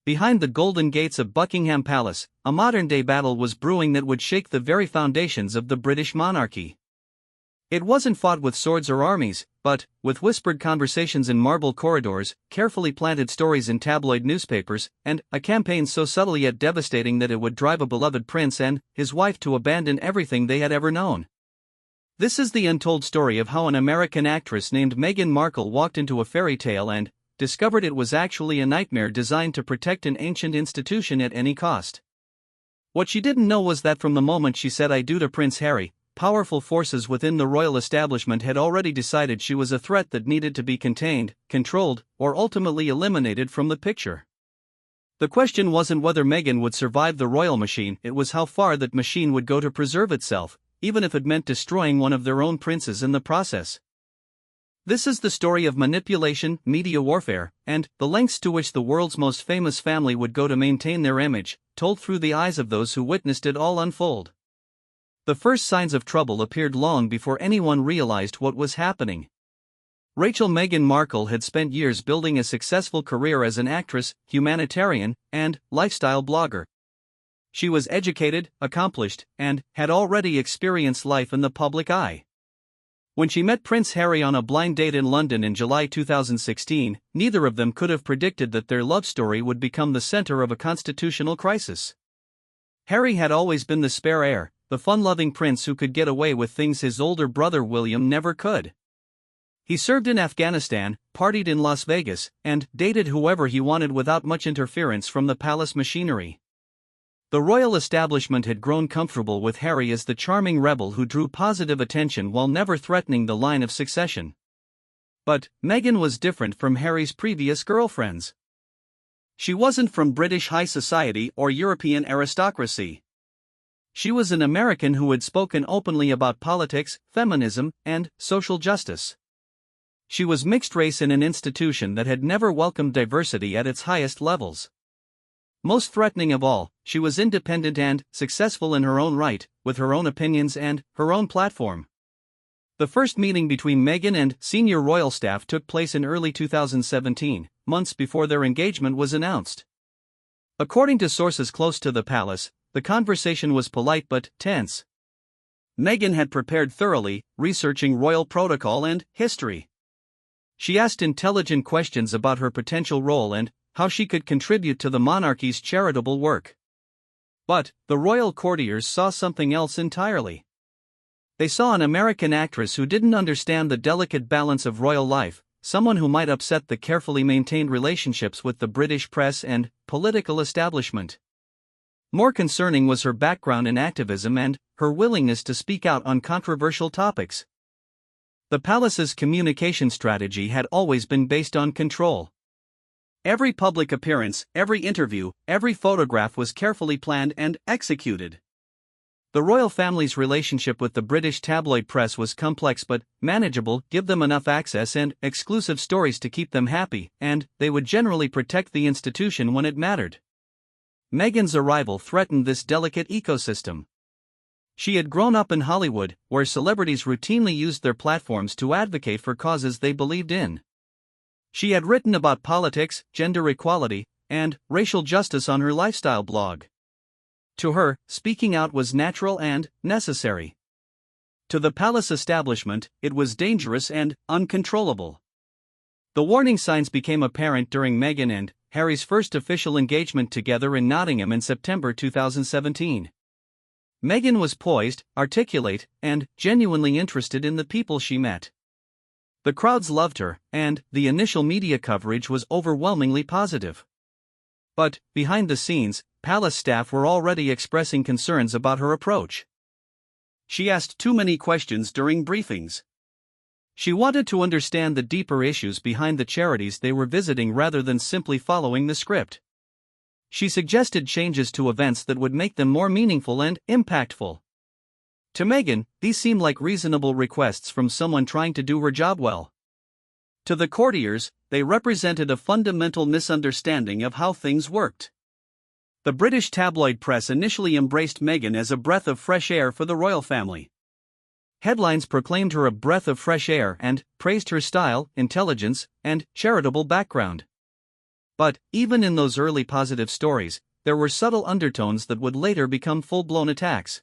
behind the golden gates of Buckingham Palace, a modern-day battle was brewing that would shake the very foundations of the British monarchy. It wasn't fought with swords or armies, but with whispered conversations in marble corridors, carefully planted stories in tabloid newspapers, and a campaign so subtle yet devastating that it would drive a beloved prince and his wife to abandon everything they had ever known. This is the untold story of how an American actress named Meghan Markle walked into a fairy tale and discovered it was actually a nightmare designed to protect an ancient institution at any cost. What she didn't know was that from the moment she said "I do" to Prince Harry, powerful forces within the royal establishment had already decided she was a threat that needed to be contained, controlled, or ultimately eliminated from the picture. The question wasn't whether Meghan would survive the royal machine, it was how far that machine would go to preserve itself, even if it meant destroying one of their own princes in the process. This is the story of manipulation, media warfare, and the lengths to which the world's most famous family would go to maintain their image, told through the eyes of those who witnessed it all unfold. The first signs of trouble appeared long before anyone realized what was happening. Meghan Markle had spent years building a successful career as an actress, humanitarian, and lifestyle blogger. She was educated, accomplished, and had already experienced life in the public eye. When she met Prince Harry on a blind date in London in July 2016, neither of them could have predicted that their love story would become the center of a constitutional crisis. Harry had always been the spare heir, the fun-loving prince who could get away with things his older brother William never could. He served in Afghanistan, partied in Las Vegas, and dated whoever he wanted without much interference from the palace machinery. The royal establishment had grown comfortable with Harry as the charming rebel who drew positive attention while never threatening the line of succession. But Meghan was different from Harry's previous girlfriends. She wasn't from British high society or European aristocracy. She was an American who had spoken openly about politics, feminism, and social justice. She was mixed race in an institution that had never welcomed diversity at its highest levels. Most threatening of all, she was independent and successful in her own right, with her own opinions and her own platform. The first meeting between Meghan and senior royal staff took place in early 2017, months before their engagement was announced. According to sources close to the palace, the conversation was polite but tense. Meghan had prepared thoroughly, researching royal protocol and history. She asked intelligent questions about her potential role and how she could contribute to the monarchy's charitable work. But the royal courtiers saw something else entirely. They saw an American actress who didn't understand the delicate balance of royal life, someone who might upset the carefully maintained relationships with the British press and political establishment. More concerning was her background in activism and her willingness to speak out on controversial topics. The palace's communication strategy had always been based on control. Every public appearance, every interview, every photograph was carefully planned and executed. The royal family's relationship with the British tabloid press was complex but manageable. Give them enough access and exclusive stories to keep them happy, and they would generally protect the institution when it mattered. Meghan's arrival threatened this delicate ecosystem. She had grown up in Hollywood, where celebrities routinely used their platforms to advocate for causes they believed in. She had written about politics, gender equality, and racial justice on her lifestyle blog. To her, speaking out was natural and necessary. To the palace establishment, it was dangerous and uncontrollable. The warning signs became apparent during Meghan and Harry's first official engagement together in Nottingham in September 2017. Meghan was poised, articulate, and genuinely interested in the people she met. The crowds loved her, and the initial media coverage was overwhelmingly positive. But, behind the scenes, palace staff were already expressing concerns about her approach. She asked too many questions during briefings. She wanted to understand the deeper issues behind the charities they were visiting rather than simply following the script. She suggested changes to events that would make them more meaningful and impactful. To Meghan, these seemed like reasonable requests from someone trying to do her job well. To the courtiers, they represented a fundamental misunderstanding of how things worked. The British tabloid press initially embraced Meghan as a breath of fresh air for the royal family. Headlines proclaimed her a breath of fresh air and praised her style, intelligence, and charitable background. But, even in those early positive stories, there were subtle undertones that would later become full-blown attacks.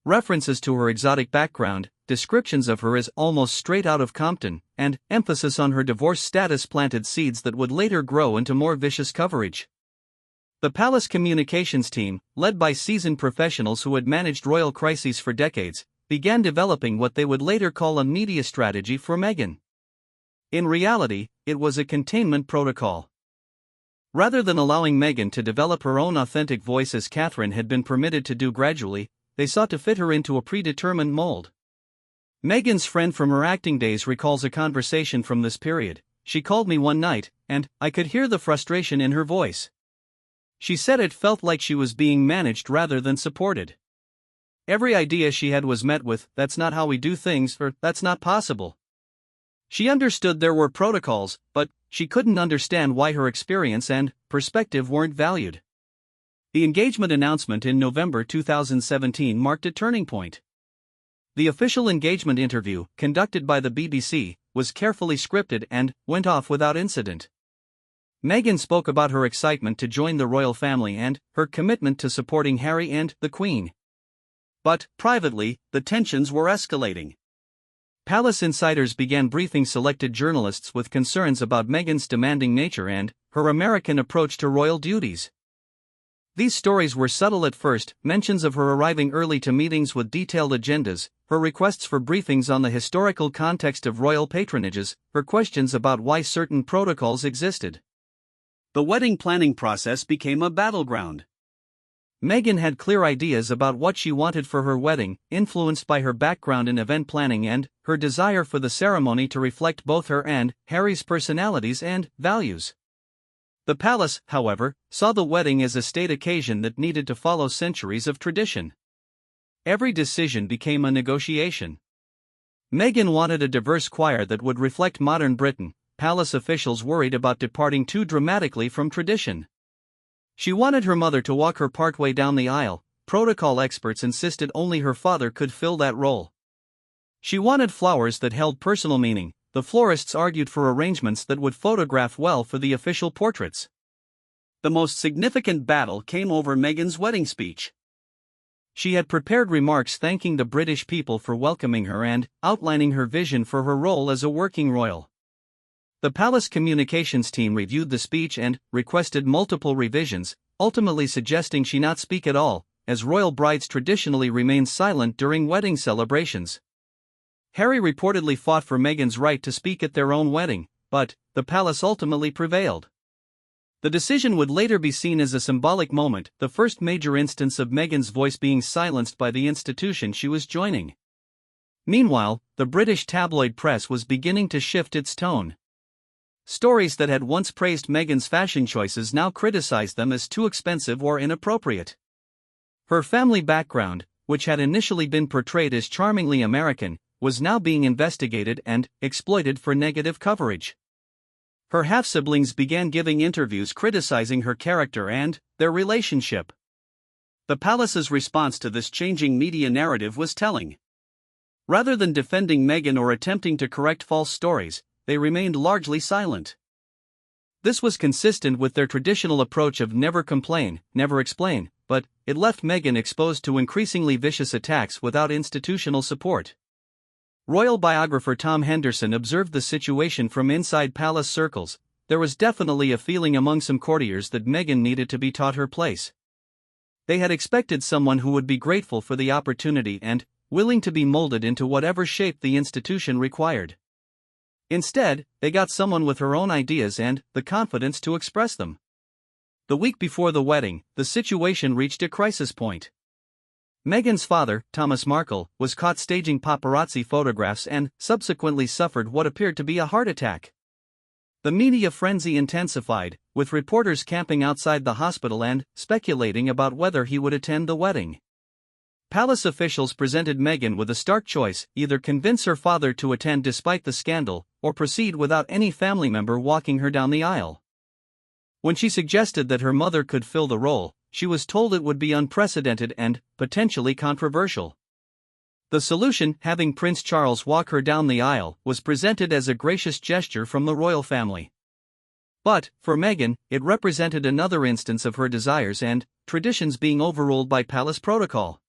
References to her exotic background, descriptions of her as almost straight out of Compton, and emphasis on her divorce status planted seeds that would later grow into more vicious coverage. The palace communications team, led by seasoned professionals who had managed royal crises for decades, began developing what they would later call a media strategy for Meghan. In reality, it was a containment protocol. Rather than allowing Meghan to develop her own authentic voice as Catherine had been permitted to do gradually, they sought to fit her into a predetermined mold. Meghan's friend from her acting days recalls a conversation from this period. "She called me one night, and I could hear the frustration in her voice. She said it felt like she was being managed rather than supported. Every idea she had was met with, 'That's not how we do things,' or 'That's not possible.' She understood there were protocols, but she couldn't understand why her experience and perspective weren't valued." The engagement announcement in November 2017 marked a turning point. The official engagement interview, conducted by the BBC, was carefully scripted and went off without incident. Meghan spoke about her excitement to join the royal family and her commitment to supporting Harry and the Queen. But, privately, the tensions were escalating. Palace insiders began briefing selected journalists with concerns about Meghan's demanding nature and her American approach to royal duties. These stories were subtle at first, mentions of her arriving early to meetings with detailed agendas, her requests for briefings on the historical context of royal patronages, her questions about why certain protocols existed. The wedding planning process became a battleground. Meghan had clear ideas about what she wanted for her wedding, influenced by her background in event planning and her desire for the ceremony to reflect both her and Harry's personalities and values. The palace, however, saw the wedding as a state occasion that needed to follow centuries of tradition. Every decision became a negotiation. Meghan wanted a diverse choir that would reflect modern Britain. Palace officials worried about departing too dramatically from tradition. She wanted her mother to walk her partway down the aisle. Protocol experts insisted only her father could fill that role. She wanted flowers that held personal meaning. The florists argued for arrangements that would photograph well for the official portraits. The most significant battle came over Meghan's wedding speech. She had prepared remarks thanking the British people for welcoming her and outlining her vision for her role as a working royal. The palace communications team reviewed the speech and requested multiple revisions, ultimately suggesting she not speak at all, as royal brides traditionally remain silent during wedding celebrations. Harry reportedly fought for Meghan's right to speak at their own wedding, but the palace ultimately prevailed. The decision would later be seen as a symbolic moment, the first major instance of Meghan's voice being silenced by the institution she was joining. Meanwhile, the British tabloid press was beginning to shift its tone. Stories that had once praised Meghan's fashion choices now criticized them as too expensive or inappropriate. Her family background, which had initially been portrayed as charmingly American, was now being investigated and exploited for negative coverage. Her half-siblings began giving interviews criticizing her character and their relationship. The palace's response to this changing media narrative was telling. Rather than defending Meghan or attempting to correct false stories, they remained largely silent. This was consistent with their traditional approach of never complain, never explain, but it left Meghan exposed to increasingly vicious attacks without institutional support. Royal biographer Tom Henderson observed the situation from inside palace circles. There was definitely a feeling among some courtiers that Meghan needed to be taught her place. They had expected someone who would be grateful for the opportunity and willing to be molded into whatever shape the institution required. Instead, they got someone with her own ideas and the confidence to express them. The week before the wedding, the situation reached a crisis point. Meghan's father, Thomas Markle, was caught staging paparazzi photographs and subsequently suffered what appeared to be a heart attack. The media frenzy intensified, with reporters camping outside the hospital and speculating about whether he would attend the wedding. Palace officials presented Meghan with a stark choice: either convince her father to attend despite the scandal, or proceed without any family member walking her down the aisle. When she suggested that her mother could fill the role, she was told it would be unprecedented and potentially controversial. The solution, having Prince Charles walk her down the aisle, was presented as a gracious gesture from the royal family. But, for Meghan, it represented another instance of her desires and traditions being overruled by palace protocol.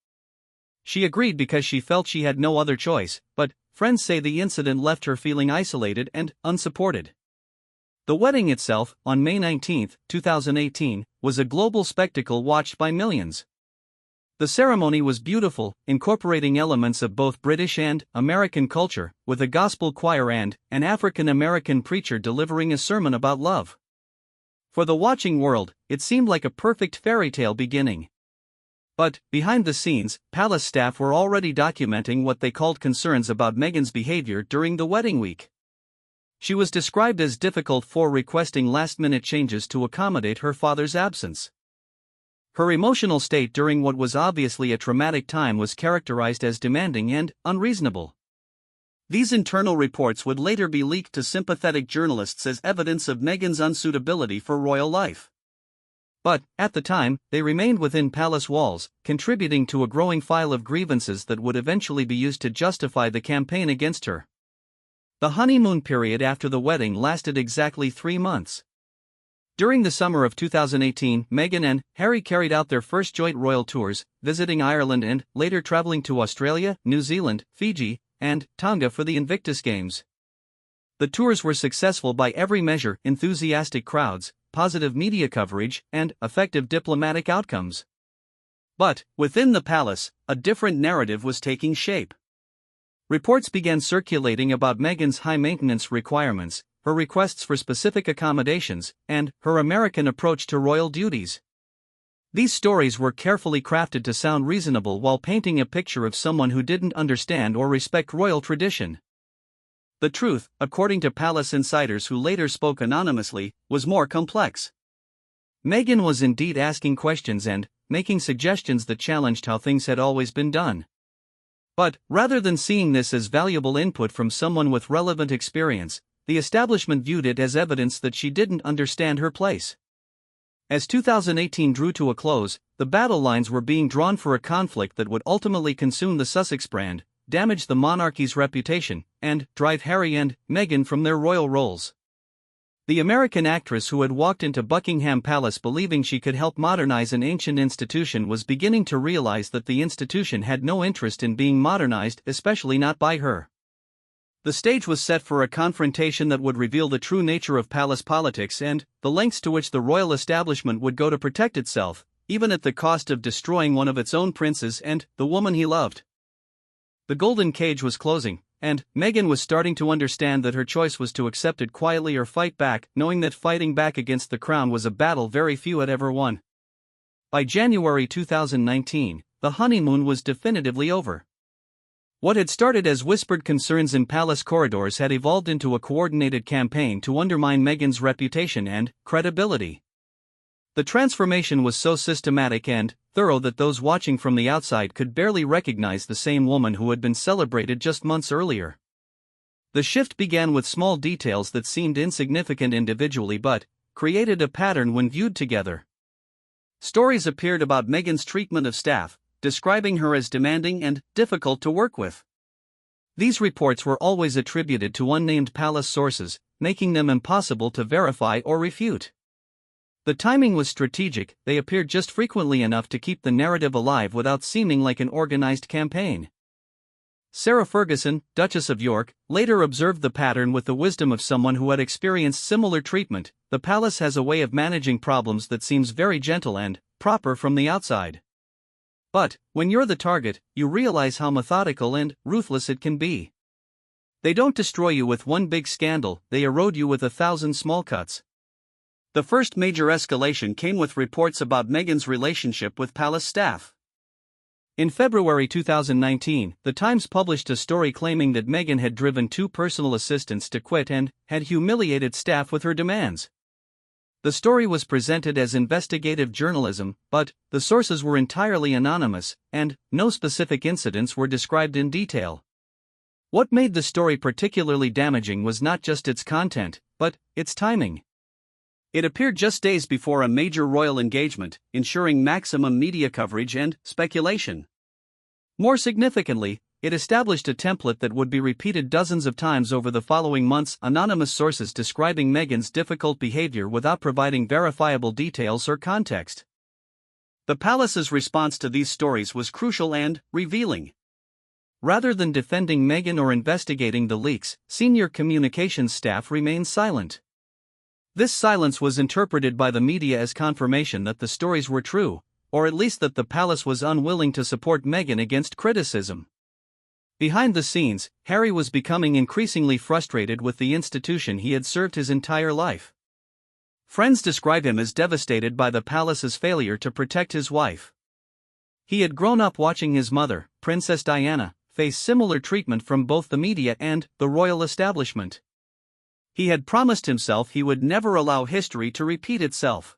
She agreed because she felt she had no other choice, but friends say the incident left her feeling isolated and unsupported. The wedding itself, on May 19, 2018, was a global spectacle watched by millions. The ceremony was beautiful, incorporating elements of both British and American culture, with a gospel choir and an African-American preacher delivering a sermon about love. For the watching world, it seemed like a perfect fairy tale beginning. But, behind the scenes, palace staff were already documenting what they called concerns about Meghan's behavior during the wedding week. She was described as difficult for requesting last-minute changes to accommodate her father's absence. Her emotional state during what was obviously a traumatic time was characterized as demanding and unreasonable. These internal reports would later be leaked to sympathetic journalists as evidence of Meghan's unsuitability for royal life. But, at the time, they remained within palace walls, contributing to a growing file of grievances that would eventually be used to justify the campaign against her. The honeymoon period after the wedding lasted exactly 3 months. During the summer of 2018, Meghan and Harry carried out their first joint royal tours, visiting Ireland and later traveling to Australia, New Zealand, Fiji, and Tonga for the Invictus Games. The tours were successful by every measure: enthusiastic crowds, positive media coverage, and effective diplomatic outcomes. But, within the palace, a different narrative was taking shape. Reports began circulating about Meghan's high-maintenance requirements, her requests for specific accommodations, and her American approach to royal duties. These stories were carefully crafted to sound reasonable while painting a picture of someone who didn't understand or respect royal tradition. The truth, according to palace insiders who later spoke anonymously, was more complex. Meghan was indeed asking questions and making suggestions that challenged how things had always been done. But, rather than seeing this as valuable input from someone with relevant experience, the establishment viewed it as evidence that she didn't understand her place. As 2018 drew to a close, the battle lines were being drawn for a conflict that would ultimately consume the Sussex brand, damage the monarchy's reputation, and drive Harry and Meghan from their royal roles. The American actress who had walked into Buckingham Palace believing she could help modernize an ancient institution was beginning to realize that the institution had no interest in being modernized, especially not by her. The stage was set for a confrontation that would reveal the true nature of palace politics and the lengths to which the royal establishment would go to protect itself, even at the cost of destroying one of its own princes and the woman he loved. The golden cage was closing, and Meghan was starting to understand that her choice was to accept it quietly or fight back, knowing that fighting back against the crown was a battle very few had ever won. By January 2019, the honeymoon was definitively over. What had started as whispered concerns in palace corridors had evolved into a coordinated campaign to undermine Meghan's reputation and credibility. The transformation was so systematic and thorough that those watching from the outside could barely recognize the same woman who had been celebrated just months earlier. The shift began with small details that seemed insignificant individually but created a pattern when viewed together. Stories appeared about Meghan's treatment of staff, describing her as demanding and difficult to work with. These reports were always attributed to unnamed palace sources, making them impossible to verify or refute. The timing was strategic; they appeared just frequently enough to keep the narrative alive without seeming like an organized campaign. Sarah Ferguson, Duchess of York, later observed the pattern with the wisdom of someone who had experienced similar treatment. The palace has a way of managing problems that seems very gentle and proper from the outside. But, when you're the target, you realize how methodical and ruthless it can be. They don't destroy you with one big scandal, they erode you with 1,000 small cuts. The first major escalation came with reports about Meghan's relationship with palace staff. In February 2019, The Times published a story claiming that Meghan had driven 2 personal assistants to quit and had humiliated staff with her demands. The story was presented as investigative journalism, but the sources were entirely anonymous, and no specific incidents were described in detail. What made the story particularly damaging was not just its content, but its timing. It appeared just days before a major royal engagement, ensuring maximum media coverage and speculation. More significantly, it established a template that would be repeated dozens of times over the following months. Anonymous sources describing Meghan's difficult behavior without providing verifiable details or context. The palace's response to these stories was crucial and revealing. Rather than defending Meghan or investigating the leaks, senior communications staff remained silent. This silence was interpreted by the media as confirmation that the stories were true, or at least that the palace was unwilling to support Meghan against criticism. Behind the scenes, Harry was becoming increasingly frustrated with the institution he had served his entire life. Friends describe him as devastated by the palace's failure to protect his wife. He had grown up watching his mother, Princess Diana, face similar treatment from both the media and the royal establishment. He had promised himself he would never allow history to repeat itself.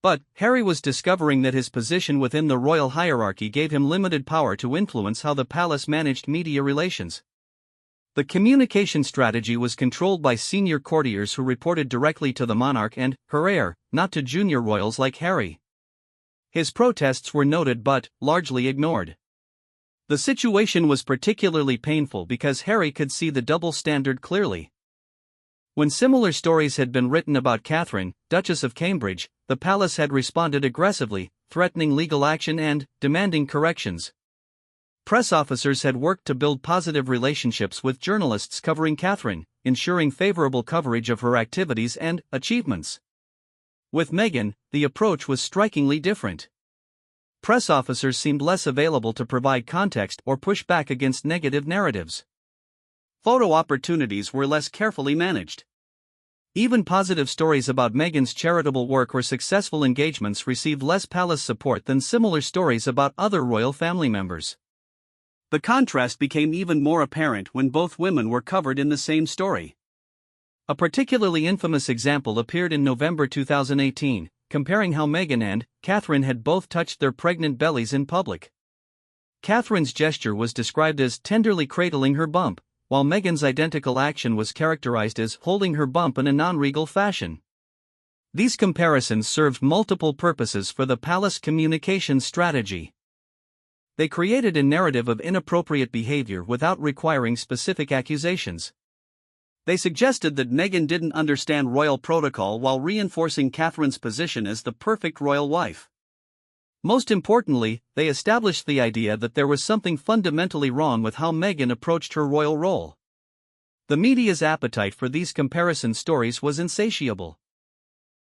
But Harry was discovering that his position within the royal hierarchy gave him limited power to influence how the palace managed media relations. The communication strategy was controlled by senior courtiers who reported directly to the monarch and her heir, not to junior royals like Harry. His protests were noted but largely ignored. The situation was particularly painful because Harry could see the double standard clearly. When similar stories had been written about Catherine, Duchess of Cambridge, the palace had responded aggressively, threatening legal action and demanding corrections. Press officers had worked to build positive relationships with journalists covering Catherine, ensuring favorable coverage of her activities and achievements. With Meghan, the approach was strikingly different. Press officers seemed less available to provide context or push back against negative narratives. Photo opportunities were less carefully managed. Even positive stories about Meghan's charitable work or successful engagements received less palace support than similar stories about other royal family members. The contrast became even more apparent when both women were covered in the same story. A particularly infamous example appeared in November 2018, comparing how Meghan and Catherine had both touched their pregnant bellies in public. Catherine's gesture was described as tenderly cradling her bump, while Meghan's identical action was characterized as holding her bump in a non-regal fashion. These comparisons served multiple purposes for the palace communications strategy. They created a narrative of inappropriate behavior without requiring specific accusations. They suggested that Meghan didn't understand royal protocol while reinforcing Catherine's position as the perfect royal wife. Most importantly, they established the idea that there was something fundamentally wrong with how Meghan approached her royal role. The media's appetite for these comparison stories was insatiable.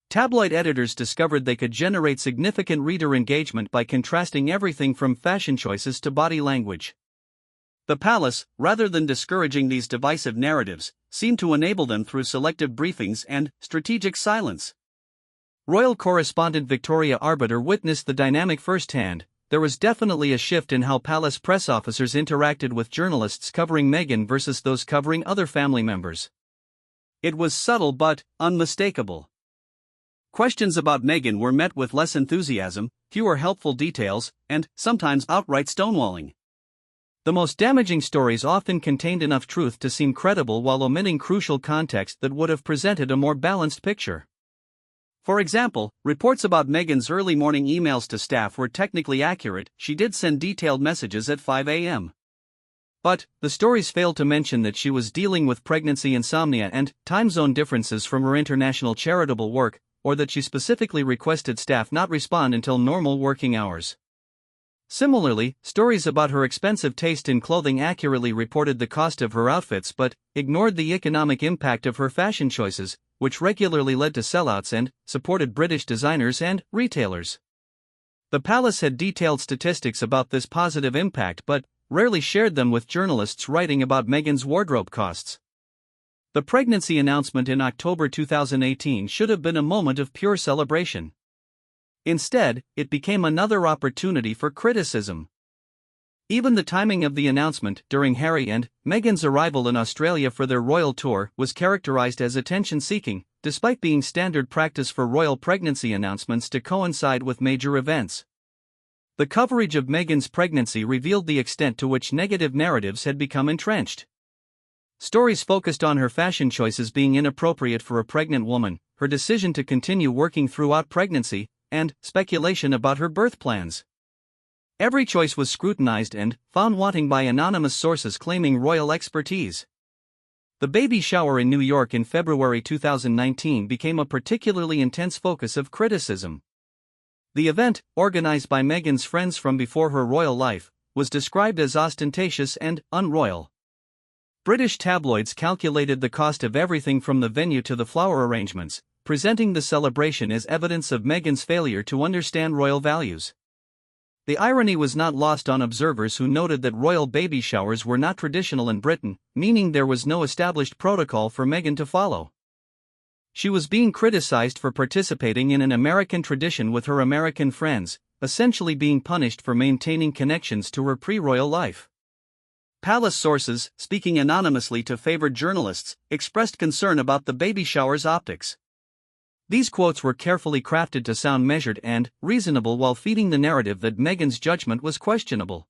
Tabloid editors discovered they could generate significant reader engagement by contrasting everything from fashion choices to body language. The palace, rather than discouraging these divisive narratives, seemed to enable them through selective briefings and strategic silence. Royal correspondent Victoria Arbiter witnessed the dynamic firsthand. There was definitely a shift in how palace press officers interacted with journalists covering Meghan versus those covering other family members. It was subtle but unmistakable. Questions about Meghan were met with less enthusiasm, fewer helpful details, and sometimes outright stonewalling. The most damaging stories often contained enough truth to seem credible while omitting crucial context that would have presented a more balanced picture. For example, reports about Meghan's early morning emails to staff were technically accurate. She did send detailed messages at 5 a.m. But the stories failed to mention that she was dealing with pregnancy insomnia and time zone differences from her international charitable work, or that she specifically requested staff not respond until normal working hours. Similarly, stories about her expensive taste in clothing accurately reported the cost of her outfits but ignored the economic impact of her fashion choices, which regularly led to sellouts and supported British designers and retailers. The palace had detailed statistics about this positive impact but rarely shared them with journalists writing about Meghan's wardrobe costs. The pregnancy announcement in October 2018 should have been a moment of pure celebration. Instead, it became another opportunity for criticism. Even the timing of the announcement during Harry and Meghan's arrival in Australia for their royal tour was characterized as attention-seeking, despite being standard practice for royal pregnancy announcements to coincide with major events. The coverage of Meghan's pregnancy revealed the extent to which negative narratives had become entrenched. Stories focused on her fashion choices being inappropriate for a pregnant woman, her decision to continue working throughout pregnancy, and speculation about her birth plans. Every choice was scrutinized and found wanting by anonymous sources claiming royal expertise. The baby shower in New York in February 2019 became a particularly intense focus of criticism. The event, organized by Meghan's friends from before her royal life, was described as ostentatious and unroyal. British tabloids calculated the cost of everything from the venue to the flower arrangements, presenting the celebration as evidence of Meghan's failure to understand royal values. The irony was not lost on observers who noted that royal baby showers were not traditional in Britain, meaning there was no established protocol for Meghan to follow. She was being criticized for participating in an American tradition with her American friends, essentially being punished for maintaining connections to her pre-royal life. Palace sources, speaking anonymously to favored journalists, expressed concern about the baby shower's optics. These quotes were carefully crafted to sound measured and reasonable while feeding the narrative that Meghan's judgment was questionable.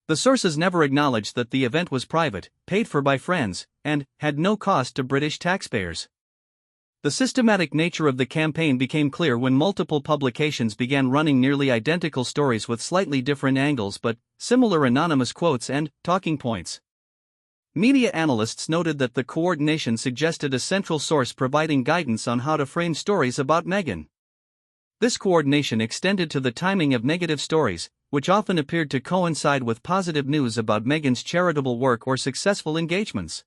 The sources never acknowledged that the event was private, paid for by friends, and had no cost to British taxpayers. The systematic nature of the campaign became clear when multiple publications began running nearly identical stories with slightly different angles but similar anonymous quotes and talking points. Media analysts noted that the coordination suggested a central source providing guidance on how to frame stories about Meghan. This coordination extended to the timing of negative stories, which often appeared to coincide with positive news about Meghan's charitable work or successful engagements.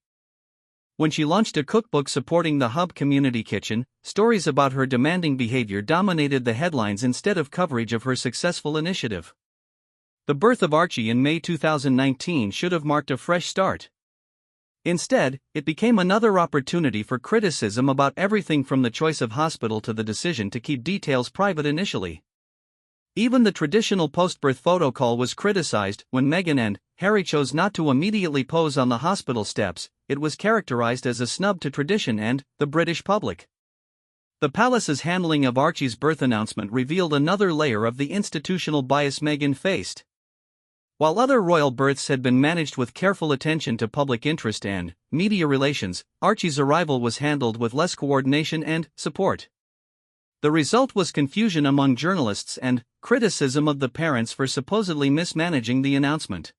When she launched a cookbook supporting the Hub Community Kitchen, stories about her demanding behavior dominated the headlines instead of coverage of her successful initiative. The birth of Archie in May 2019 should have marked a fresh start. Instead, it became another opportunity for criticism about everything from the choice of hospital to the decision to keep details private initially. Even the traditional post-birth photo call was criticized. When Meghan and Harry chose not to immediately pose on the hospital steps, it was characterized as a snub to tradition and the British public. The palace's handling of Archie's birth announcement revealed another layer of the institutional bias Meghan faced. While other royal births had been managed with careful attention to public interest and media relations, Archie's arrival was handled with less coordination and support. The result was confusion among journalists and criticism of the parents for supposedly mismanaging the announcement.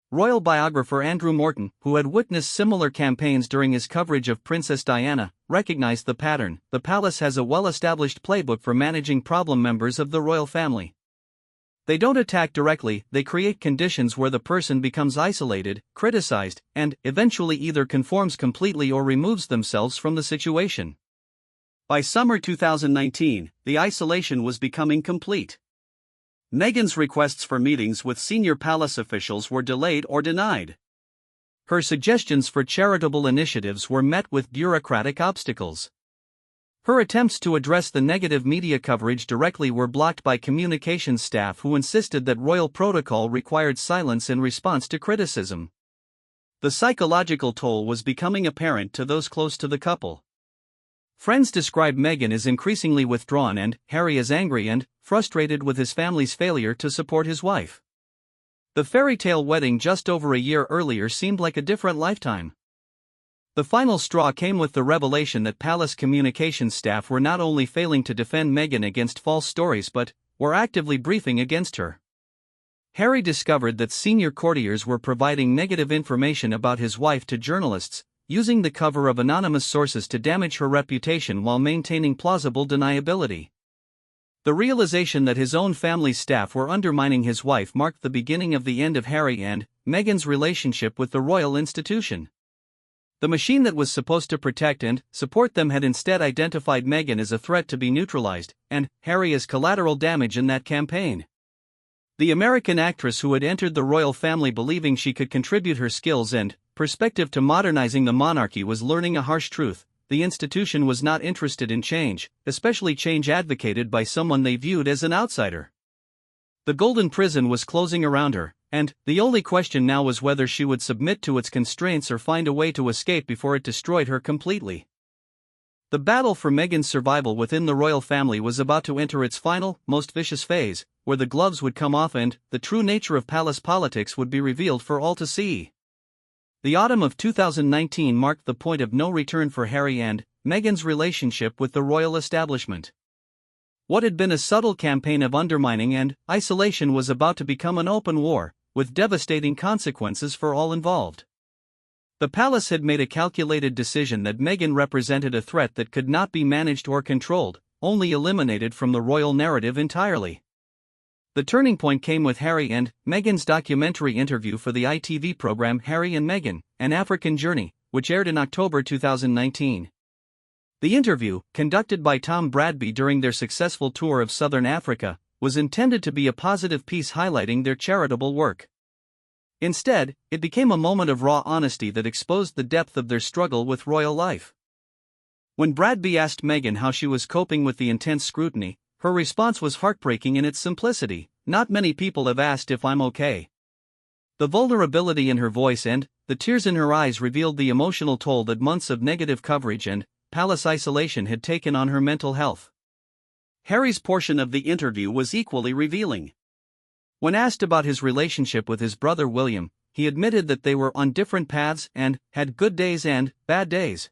Royal biographer Andrew Morton, who had witnessed similar campaigns during his coverage of Princess Diana, recognized the pattern. The palace has a well-established playbook for managing problem members of the royal family. They don't attack directly, they create conditions where the person becomes isolated, criticized, and eventually either conforms completely or removes themselves from the situation. By summer 2019, the isolation was becoming complete. Meghan's requests for meetings with senior palace officials were delayed or denied. Her suggestions for charitable initiatives were met with bureaucratic obstacles. Her attempts to address the negative media coverage directly were blocked by communications staff who insisted that royal protocol required silence in response to criticism. The psychological toll was becoming apparent to those close to the couple. Friends described Meghan as increasingly withdrawn and Harry as angry and frustrated with his family's failure to support his wife. The fairy tale wedding just over a year earlier seemed like a different lifetime. The final straw came with the revelation that palace communications staff were not only failing to defend Meghan against false stories but were actively briefing against her. Harry discovered that senior courtiers were providing negative information about his wife to journalists, using the cover of anonymous sources to damage her reputation while maintaining plausible deniability. The realization that his own family's staff were undermining his wife marked the beginning of the end of Harry and Meghan's relationship with the royal institution. The machine that was supposed to protect and support them had instead identified Meghan as a threat to be neutralized, and Harry as collateral damage in that campaign. The American actress who had entered the royal family believing she could contribute her skills and perspective to modernizing the monarchy was learning a harsh truth: the institution was not interested in change, especially change advocated by someone they viewed as an outsider. The golden prison was closing around her, and the only question now was whether she would submit to its constraints or find a way to escape before it destroyed her completely. The battle for Meghan's survival within the royal family was about to enter its final, most vicious phase, where the gloves would come off and the true nature of palace politics would be revealed for all to see. The autumn of 2019 marked the point of no return for Harry and Meghan's relationship with the royal establishment. What had been a subtle campaign of undermining and isolation was about to become an open war, with devastating consequences for all involved. The palace had made a calculated decision that Meghan represented a threat that could not be managed or controlled, only eliminated from the royal narrative entirely. The turning point came with Harry and Meghan's documentary interview for the ITV program Harry and Meghan, An African Journey, which aired in October 2019. The interview, conducted by Tom Bradby during their successful tour of southern Africa, was intended to be a positive piece highlighting their charitable work. Instead, it became a moment of raw honesty that exposed the depth of their struggle with royal life. When Bradby asked Meghan how she was coping with the intense scrutiny, her response was heartbreaking in its simplicity: "Not many people have asked if I'm okay." The vulnerability in her voice and the tears in her eyes revealed the emotional toll that months of negative coverage and palace isolation had taken on her mental health. Harry's portion of the interview was equally revealing. When asked about his relationship with his brother William, he admitted that they were on different paths and had good days and bad days.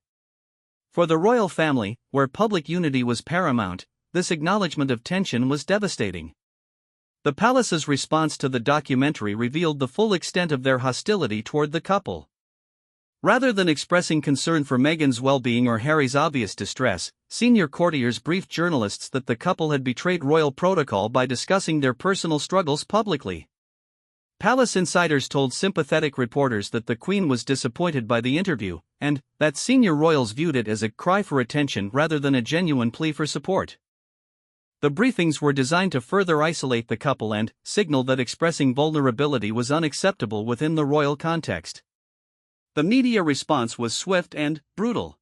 For the royal family, where public unity was paramount, this acknowledgement of tension was devastating. The palace's response to the documentary revealed the full extent of their hostility toward the couple. Rather than expressing concern for Meghan's well-being or Harry's obvious distress, senior courtiers briefed journalists that the couple had betrayed royal protocol by discussing their personal struggles publicly. Palace insiders told sympathetic reporters that the Queen was disappointed by the interview, and that senior royals viewed it as a cry for attention rather than a genuine plea for support. The briefings were designed to further isolate the couple and signal that expressing vulnerability was unacceptable within the royal context. The media response was swift and brutal.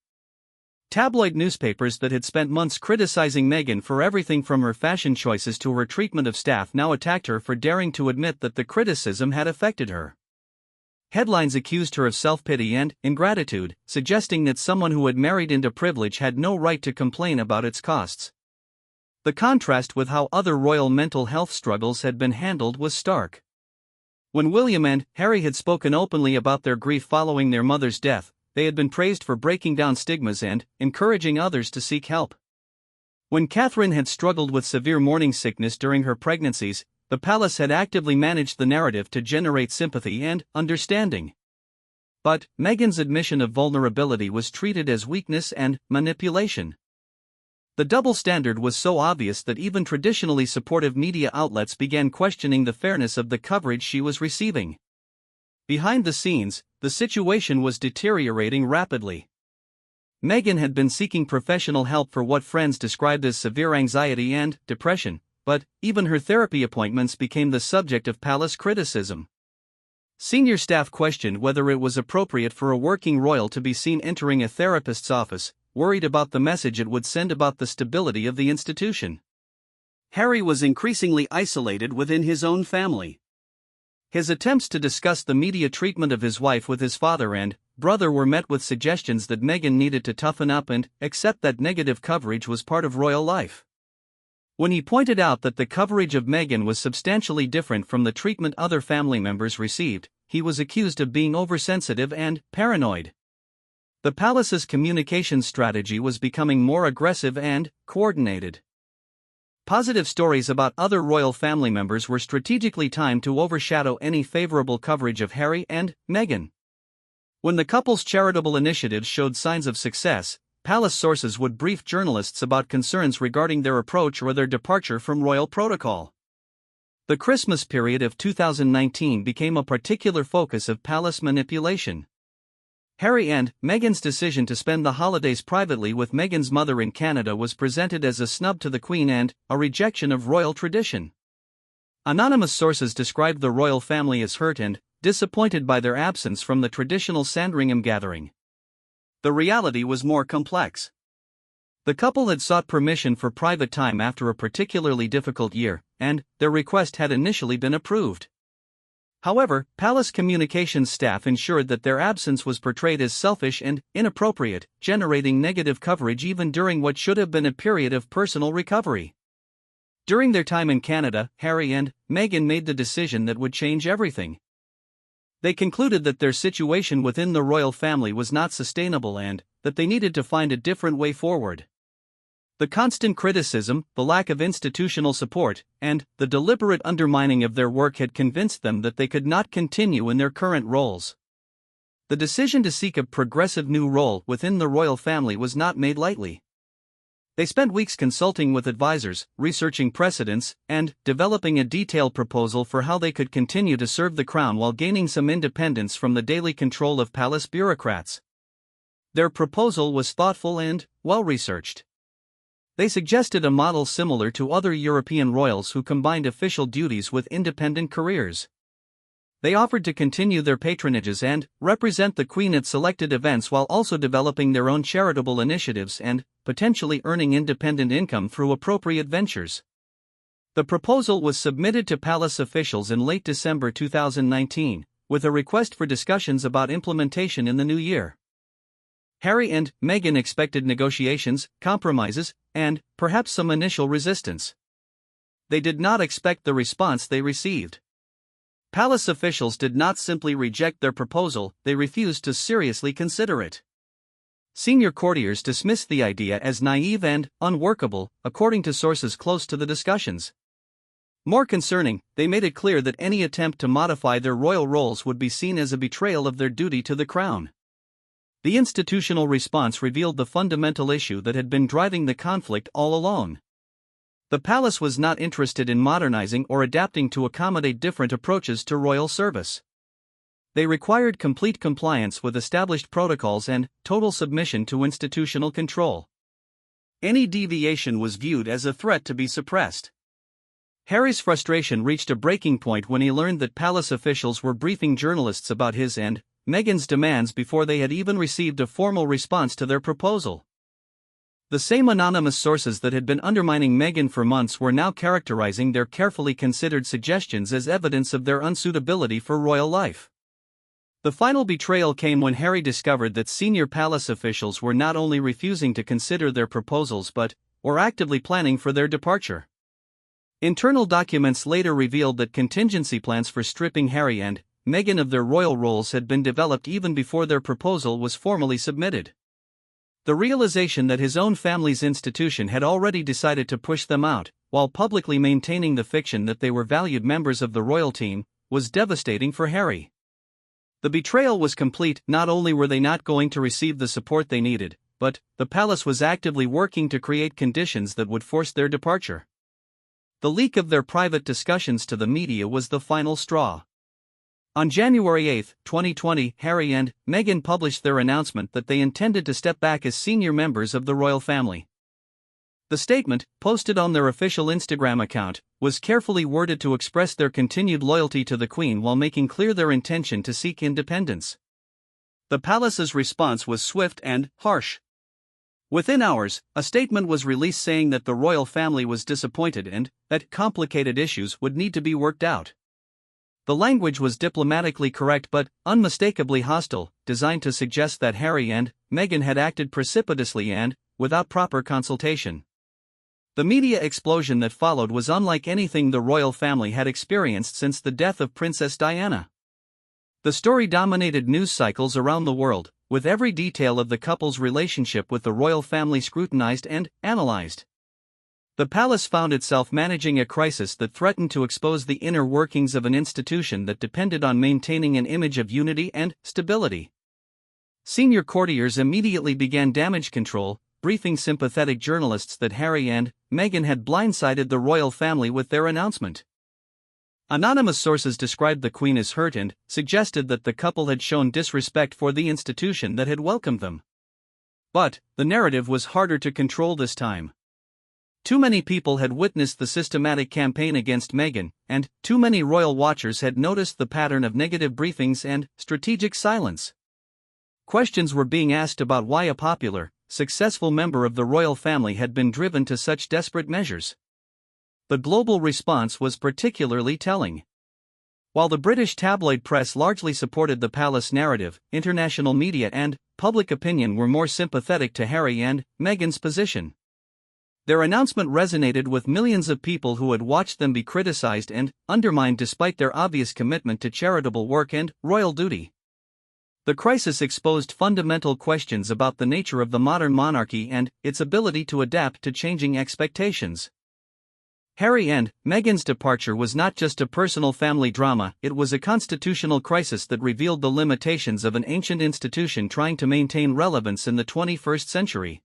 Tabloid newspapers that had spent months criticizing Meghan for everything from her fashion choices to her treatment of staff now attacked her for daring to admit that the criticism had affected her. Headlines accused her of self-pity and ingratitude, suggesting that someone who had married into privilege had no right to complain about its costs. The contrast with how other royal mental health struggles had been handled was stark. When William and Harry had spoken openly about their grief following their mother's death, they had been praised for breaking down stigmas and encouraging others to seek help. When Catherine had struggled with severe morning sickness during her pregnancies, the palace had actively managed the narrative to generate sympathy and understanding. But Meghan's admission of vulnerability was treated as weakness and manipulation. The double standard was so obvious that even traditionally supportive media outlets began questioning the fairness of the coverage she was receiving. Behind the scenes, the situation was deteriorating rapidly. Meghan had been seeking professional help for what friends described as severe anxiety and depression, but even her therapy appointments became the subject of palace criticism. Senior staff questioned whether it was appropriate for a working royal to be seen entering a therapist's office, worried about the message it would send about the stability of the institution. Harry was increasingly isolated within his own family. His attempts to discuss the media treatment of his wife with his father and brother were met with suggestions that Meghan needed to toughen up and accept that negative coverage was part of royal life. When he pointed out that the coverage of Meghan was substantially different from the treatment other family members received, he was accused of being oversensitive and paranoid. The palace's communication strategy was becoming more aggressive and coordinated. Positive stories about other royal family members were strategically timed to overshadow any favorable coverage of Harry and Meghan. When the couple's charitable initiatives showed signs of success, palace sources would brief journalists about concerns regarding their approach or their departure from royal protocol. The Christmas period of 2019 became a particular focus of palace manipulation. Harry and Meghan's decision to spend the holidays privately with Meghan's mother in Canada was presented as a snub to the Queen and a rejection of royal tradition. Anonymous sources described the royal family as hurt and disappointed by their absence from the traditional Sandringham gathering. The reality was more complex. The couple had sought permission for private time after a particularly difficult year, and their request had initially been approved. However, palace communications staff ensured that their absence was portrayed as selfish and inappropriate, generating negative coverage even during what should have been a period of personal recovery. During their time in Canada, Harry and Meghan made the decision that would change everything. They concluded that their situation within the royal family was not sustainable and that they needed to find a different way forward. The constant criticism, the lack of institutional support, and the deliberate undermining of their work had convinced them that they could not continue in their current roles. The decision to seek a progressive new role within the royal family was not made lightly. They spent weeks consulting with advisors, researching precedents, and developing a detailed proposal for how they could continue to serve the crown while gaining some independence from the daily control of palace bureaucrats. Their proposal was thoughtful and well-researched. They suggested a model similar to other European royals who combined official duties with independent careers. They offered to continue their patronages and represent the Queen at selected events while also developing their own charitable initiatives and potentially earning independent income through appropriate ventures. The proposal was submitted to palace officials in late December 2019, with a request for discussions about implementation in the new year. Harry and Meghan expected negotiations, compromises, and perhaps some initial resistance. They did not expect the response they received. Palace officials did not simply reject their proposal, they refused to seriously consider it. Senior courtiers dismissed the idea as naive and unworkable, according to sources close to the discussions. More concerning, they made it clear that any attempt to modify their royal roles would be seen as a betrayal of their duty to the crown. The institutional response revealed the fundamental issue that had been driving the conflict all along. The palace was not interested in modernizing or adapting to accommodate different approaches to royal service. They required complete compliance with established protocols and total submission to institutional control. Any deviation was viewed as a threat to be suppressed. Harry's frustration reached a breaking point when he learned that palace officials were briefing journalists about his and Meghan's demands before they had even received a formal response to their proposal. The same anonymous sources that had been undermining Meghan for months were now characterizing their carefully considered suggestions as evidence of their unsuitability for royal life. The final betrayal came when Harry discovered that senior palace officials were not only refusing to consider their proposals but were actively planning for their departure. Internal documents later revealed that contingency plans for stripping Harry and Meghan of their royal roles had been developed even before their proposal was formally submitted. The realization that his own family's institution had already decided to push them out, while publicly maintaining the fiction that they were valued members of the royal team, was devastating for Harry. The betrayal was complete. Not only were they not going to receive the support they needed, but the palace was actively working to create conditions that would force their departure. The leak of their private discussions to the media was the final straw. On January 8, 2020, Harry and Meghan published their announcement that they intended to step back as senior members of the royal family. The statement, posted on their official Instagram account, was carefully worded to express their continued loyalty to the Queen while making clear their intention to seek independence. The palace's response was swift and harsh. Within hours, a statement was released saying that the royal family was disappointed and that complicated issues would need to be worked out. The language was diplomatically correct but unmistakably hostile, designed to suggest that Harry and Meghan had acted precipitously and without proper consultation. The media explosion that followed was unlike anything the royal family had experienced since the death of Princess Diana. The story dominated news cycles around the world, with every detail of the couple's relationship with the royal family scrutinized and analyzed. The palace found itself managing a crisis that threatened to expose the inner workings of an institution that depended on maintaining an image of unity and stability. Senior courtiers immediately began damage control, briefing sympathetic journalists that Harry and Meghan had blindsided the royal family with their announcement. Anonymous sources described the Queen as hurt and suggested that the couple had shown disrespect for the institution that had welcomed them. But the narrative was harder to control this time. Too many people had witnessed the systematic campaign against Meghan, and too many royal watchers had noticed the pattern of negative briefings and strategic silence. Questions were being asked about why a popular, successful member of the royal family had been driven to such desperate measures. The global response was particularly telling. While the British tabloid press largely supported the palace narrative, international media and public opinion were more sympathetic to Harry and Meghan's position. Their announcement resonated with millions of people who had watched them be criticized and undermined despite their obvious commitment to charitable work and royal duty. The crisis exposed fundamental questions about the nature of the modern monarchy and its ability to adapt to changing expectations. Harry and Meghan's departure was not just a personal family drama, it was a constitutional crisis that revealed the limitations of an ancient institution trying to maintain relevance in the 21st century.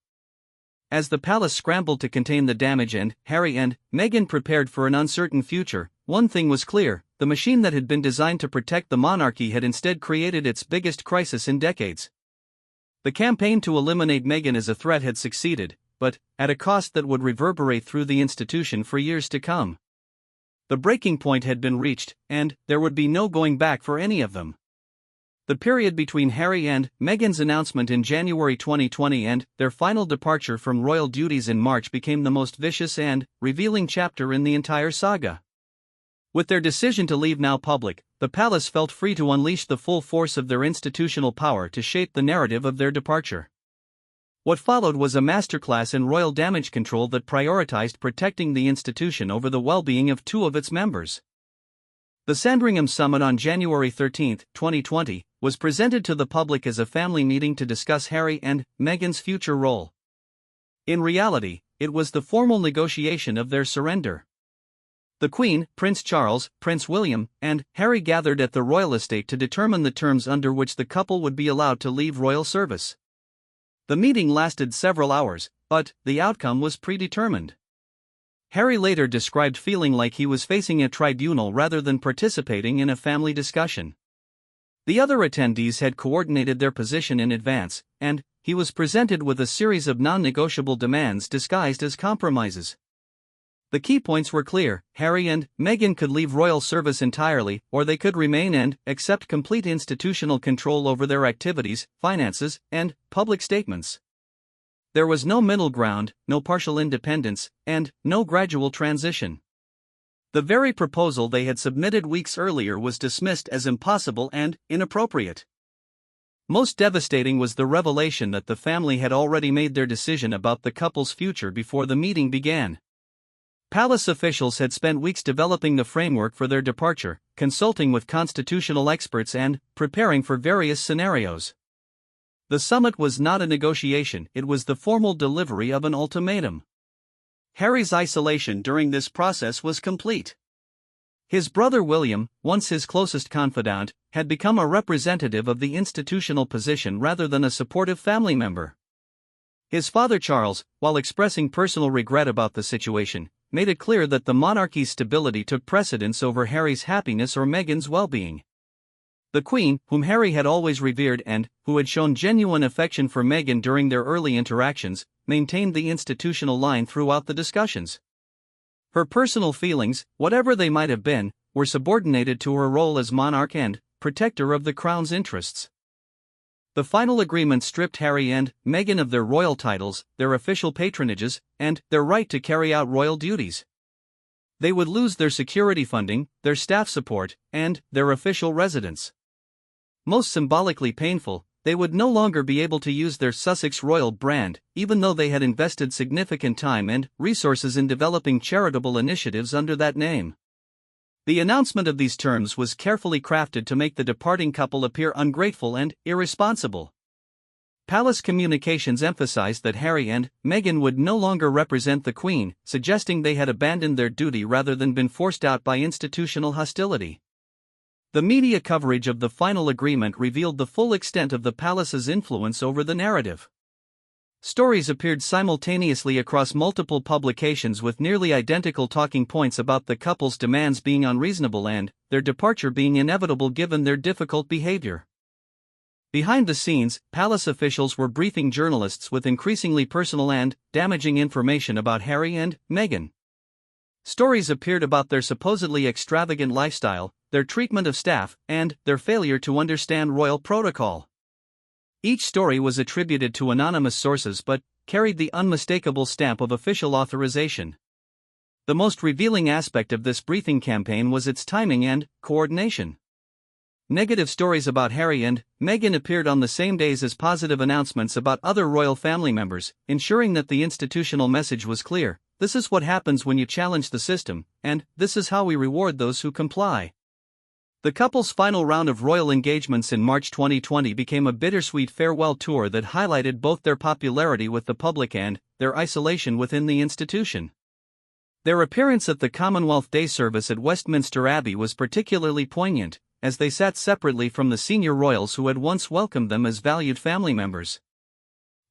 As the palace scrambled to contain the damage and Harry and Meghan prepared for an uncertain future, one thing was clear: the machine that had been designed to protect the monarchy had instead created its biggest crisis in decades. The campaign to eliminate Meghan as a threat had succeeded, but at a cost that would reverberate through the institution for years to come. The breaking point had been reached, and there would be no going back for any of them. The period between Harry and Meghan's announcement in January 2020 and their final departure from royal duties in March became the most vicious and revealing chapter in the entire saga. With their decision to leave now public, the palace felt free to unleash the full force of their institutional power to shape the narrative of their departure. What followed was a masterclass in royal damage control that prioritized protecting the institution over the well-being of two of its members. The Sandringham Summit on January 13, 2020, was presented to the public as a family meeting to discuss Harry and Meghan's future role. In reality, it was the formal negotiation of their surrender. The Queen, Prince Charles, Prince William, and Harry gathered at the royal estate to determine the terms under which the couple would be allowed to leave royal service. The meeting lasted several hours, but the outcome was predetermined. Harry later described feeling like he was facing a tribunal rather than participating in a family discussion. The other attendees had coordinated their position in advance, and he was presented with a series of non-negotiable demands disguised as compromises. The key points were clear: Harry and Meghan could leave royal service entirely, or they could remain and accept complete institutional control over their activities, finances, and public statements. There was no middle ground, no partial independence, and no gradual transition. The very proposal they had submitted weeks earlier was dismissed as impossible and inappropriate. Most devastating was the revelation that the family had already made their decision about the couple's future before the meeting began. Palace officials had spent weeks developing the framework for their departure, consulting with constitutional experts and preparing for various scenarios. The summit was not a negotiation, it was the formal delivery of an ultimatum. Harry's isolation during this process was complete. His brother William, once his closest confidant, had become a representative of the institutional position rather than a supportive family member. His father Charles, while expressing personal regret about the situation, made it clear that the monarchy's stability took precedence over Harry's happiness or Meghan's well-being. The Queen, whom Harry had always revered and who had shown genuine affection for Meghan during their early interactions, maintained the institutional line throughout the discussions. Her personal feelings, whatever they might have been, were subordinated to her role as monarch and protector of the crown's interests. The final agreement stripped Harry and Meghan of their royal titles, their official patronages, and their right to carry out royal duties. They would lose their security funding, their staff support, and their official residence. Most symbolically painful, they would no longer be able to use their Sussex royal brand, even though they had invested significant time and resources in developing charitable initiatives under that name. The announcement of these terms was carefully crafted to make the departing couple appear ungrateful and irresponsible. Palace communications emphasized that Harry and Meghan would no longer represent the Queen, suggesting they had abandoned their duty rather than been forced out by institutional hostility. The media coverage of the final agreement revealed the full extent of the palace's influence over the narrative. Stories appeared simultaneously across multiple publications with nearly identical talking points about the couple's demands being unreasonable and their departure being inevitable given their difficult behavior. Behind the scenes, palace officials were briefing journalists with increasingly personal and damaging information about Harry and Meghan. Stories appeared about their supposedly extravagant lifestyle, their treatment of staff, and their failure to understand royal protocol. Each story was attributed to anonymous sources but carried the unmistakable stamp of official authorization. The most revealing aspect of this briefing campaign was its timing and coordination. Negative stories about Harry and Meghan appeared on the same days as positive announcements about other royal family members, ensuring that the institutional message was clear: this is what happens when you challenge the system, and this is how we reward those who comply. The couple's final round of royal engagements in March 2020 became a bittersweet farewell tour that highlighted both their popularity with the public and their isolation within the institution. Their appearance at the Commonwealth Day service at Westminster Abbey was particularly poignant, as they sat separately from the senior royals who had once welcomed them as valued family members.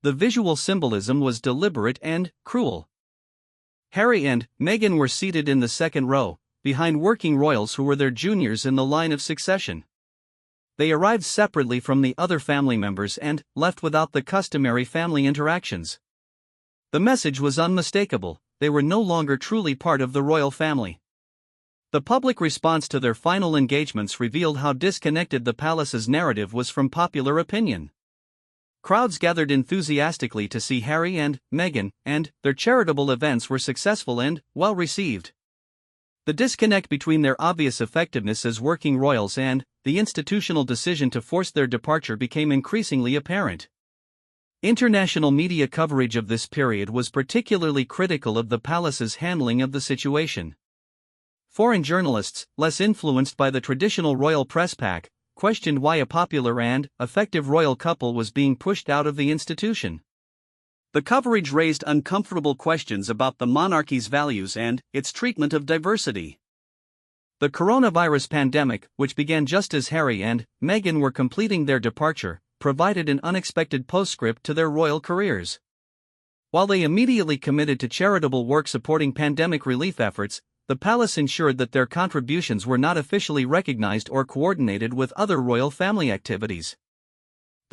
The visual symbolism was deliberate and cruel. Harry and Meghan were seated in the second row, behind working royals who were their juniors in the line of succession. They arrived separately from the other family members and left without the customary family interactions. The message was unmistakable: they were no longer truly part of the royal family. The public response to their final engagements revealed how disconnected the palace's narrative was from popular opinion. Crowds gathered enthusiastically to see Harry and Meghan, and their charitable events were successful and well received. The disconnect between their obvious effectiveness as working royals and the institutional decision to force their departure became increasingly apparent. International media coverage of this period was particularly critical of the palace's handling of the situation. Foreign journalists, less influenced by the traditional royal press pack, questioned why a popular and effective royal couple was being pushed out of the institution. The coverage raised uncomfortable questions about the monarchy's values and its treatment of diversity. The coronavirus pandemic, which began just as Harry and Meghan were completing their departure, provided an unexpected postscript to their royal careers. While they immediately committed to charitable work supporting pandemic relief efforts, the palace ensured that their contributions were not officially recognized or coordinated with other royal family activities.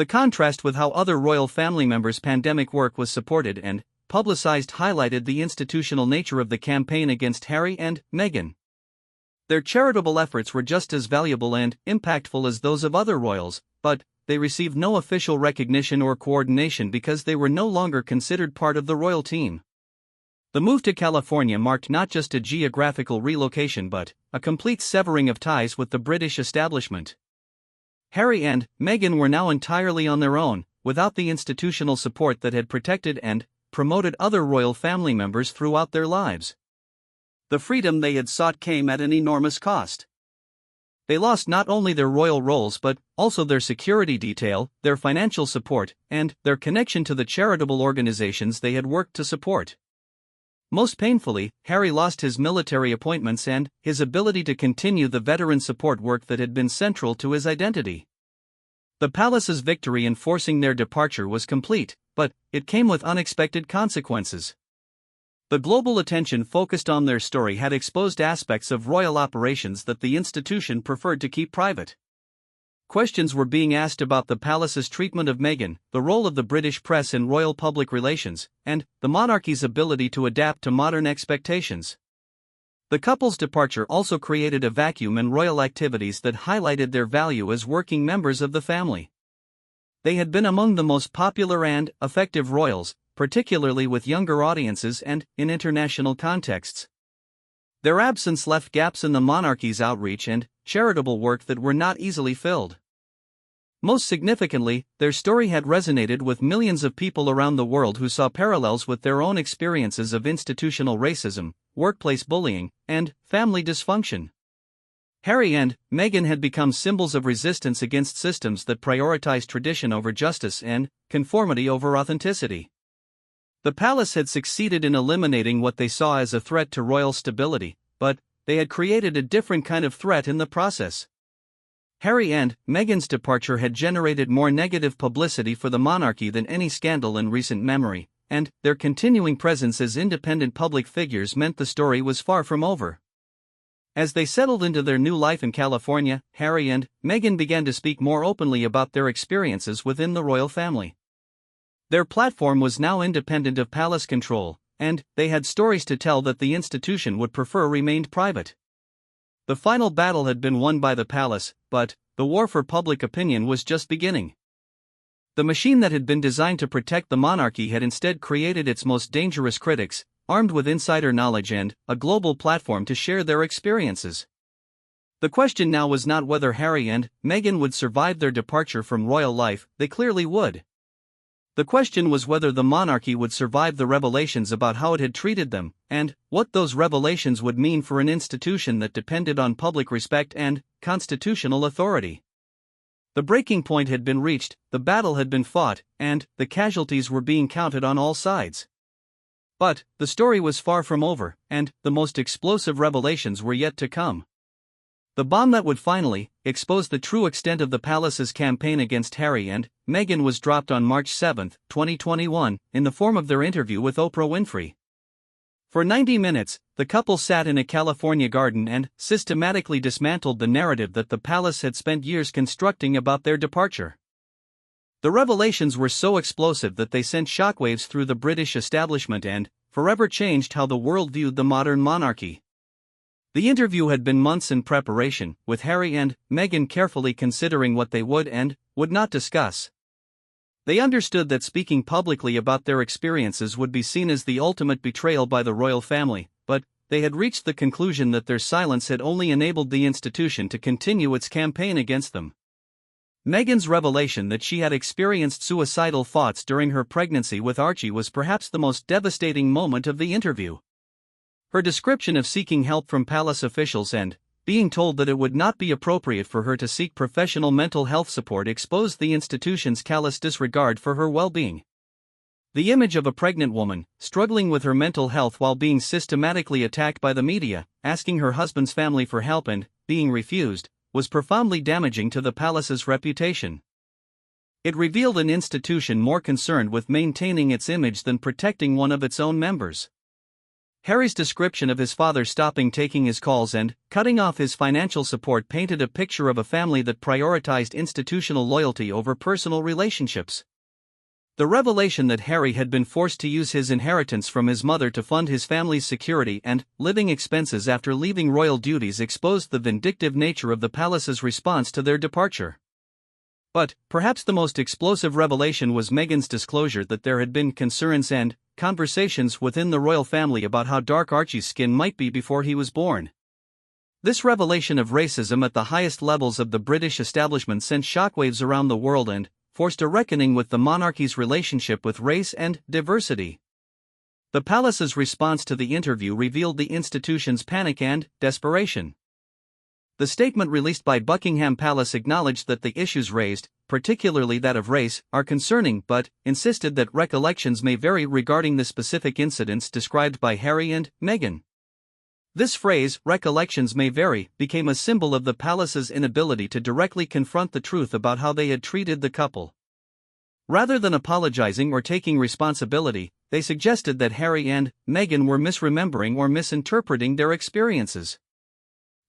The contrast with how other royal family members' pandemic work was supported and publicized highlighted the institutional nature of the campaign against Harry and Meghan. Their charitable efforts were just as valuable and impactful as those of other royals, but they received no official recognition or coordination because they were no longer considered part of the royal team. The move to California marked not just a geographical relocation but a complete severing of ties with the British establishment. Harry and Meghan were now entirely on their own, without the institutional support that had protected and promoted other royal family members throughout their lives. The freedom they had sought came at an enormous cost. They lost not only their royal roles but also their security detail, their financial support, and their connection to the charitable organizations they had worked to support. Most painfully, Harry lost his military appointments and his ability to continue the veteran support work that had been central to his identity. The palace's victory in forcing their departure was complete, but it came with unexpected consequences. The global attention focused on their story had exposed aspects of royal operations that the institution preferred to keep private. Questions were being asked about the palace's treatment of Meghan, the role of the British press in royal public relations, and the monarchy's ability to adapt to modern expectations. The couple's departure also created a vacuum in royal activities that highlighted their value as working members of the family. They had been among the most popular and effective royals, particularly with younger audiences and in international contexts. Their absence left gaps in the monarchy's outreach and charitable work that were not easily filled. Most significantly, their story had resonated with millions of people around the world who saw parallels with their own experiences of institutional racism, workplace bullying, and family dysfunction. Harry and Meghan had become symbols of resistance against systems that prioritized tradition over justice and conformity over authenticity. The palace had succeeded in eliminating what they saw as a threat to royal stability, but they had created a different kind of threat in the process. Harry and Meghan's departure had generated more negative publicity for the monarchy than any scandal in recent memory, and their continuing presence as independent public figures meant the story was far from over. As they settled into their new life in California, Harry and Meghan began to speak more openly about their experiences within the royal family. Their platform was now independent of palace control, and they had stories to tell that the institution would prefer remained private. The final battle had been won by the palace, but the war for public opinion was just beginning. The machine that had been designed to protect the monarchy had instead created its most dangerous critics, armed with insider knowledge and a global platform to share their experiences. The question now was not whether Harry and Meghan would survive their departure from royal life; they clearly would. The question was whether the monarchy would survive the revelations about how it had treated them, and what those revelations would mean for an institution that depended on public respect and constitutional authority. The breaking point had been reached, the battle had been fought, and the casualties were being counted on all sides. But the story was far from over, and the most explosive revelations were yet to come. The bomb that would finally expose the true extent of the palace's campaign against Harry and Meghan was dropped on March 7, 2021, in the form of their interview with Oprah Winfrey. For 90 minutes, the couple sat in a California garden and systematically dismantled the narrative that the palace had spent years constructing about their departure. The revelations were so explosive that they sent shockwaves through the British establishment and forever changed how the world viewed the modern monarchy. The interview had been months in preparation, with Harry and Meghan carefully considering what they would and would not discuss. They understood that speaking publicly about their experiences would be seen as the ultimate betrayal by the royal family, but they had reached the conclusion that their silence had only enabled the institution to continue its campaign against them. Meghan's revelation that she had experienced suicidal thoughts during her pregnancy with Archie was perhaps the most devastating moment of the interview. Her description of seeking help from palace officials and being told that it would not be appropriate for her to seek professional mental health support exposed the institution's callous disregard for her well-being. The image of a pregnant woman, struggling with her mental health while being systematically attacked by the media, asking her husband's family for help and being refused, was profoundly damaging to the palace's reputation. It revealed an institution more concerned with maintaining its image than protecting one of its own members. Harry's description of his father stopping taking his calls and cutting off his financial support painted a picture of a family that prioritized institutional loyalty over personal relationships. The revelation that Harry had been forced to use his inheritance from his mother to fund his family's security and living expenses after leaving royal duties exposed the vindictive nature of the palace's response to their departure. But perhaps the most explosive revelation was Meghan's disclosure that there had been concerns and conversations within the royal family about how dark Archie's skin might be before he was born. This revelation of racism at the highest levels of the British establishment sent shockwaves around the world and forced a reckoning with the monarchy's relationship with race and diversity. The palace's response to the interview revealed the institution's panic and desperation. The statement released by Buckingham Palace acknowledged that the issues raised, particularly that of race, are concerning but insisted that recollections may vary regarding the specific incidents described by Harry and Meghan. This phrase, "recollections may vary," became a symbol of the palace's inability to directly confront the truth about how they had treated the couple. Rather than apologizing or taking responsibility, they suggested that Harry and Meghan were misremembering or misinterpreting their experiences.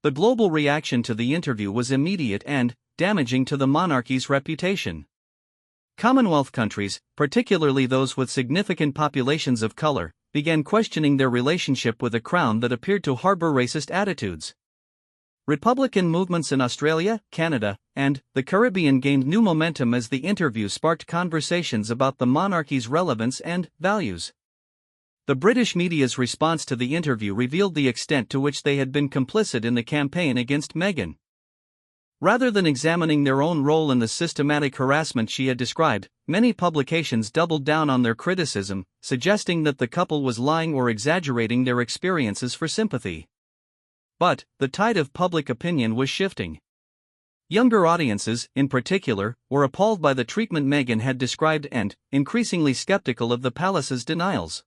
The global reaction to the interview was immediate and damaging to the monarchy's reputation. Commonwealth countries, particularly those with significant populations of color, began questioning their relationship with a crown that appeared to harbor racist attitudes. Republican movements in Australia, Canada, and the Caribbean gained new momentum as the interview sparked conversations about the monarchy's relevance and values. The British media's response to the interview revealed the extent to which they had been complicit in the campaign against Meghan. Rather than examining their own role in the systematic harassment she had described, many publications doubled down on their criticism, suggesting that the couple was lying or exaggerating their experiences for sympathy. But the tide of public opinion was shifting. Younger audiences, in particular, were appalled by the treatment Meghan had described and increasingly skeptical of the palace's denials.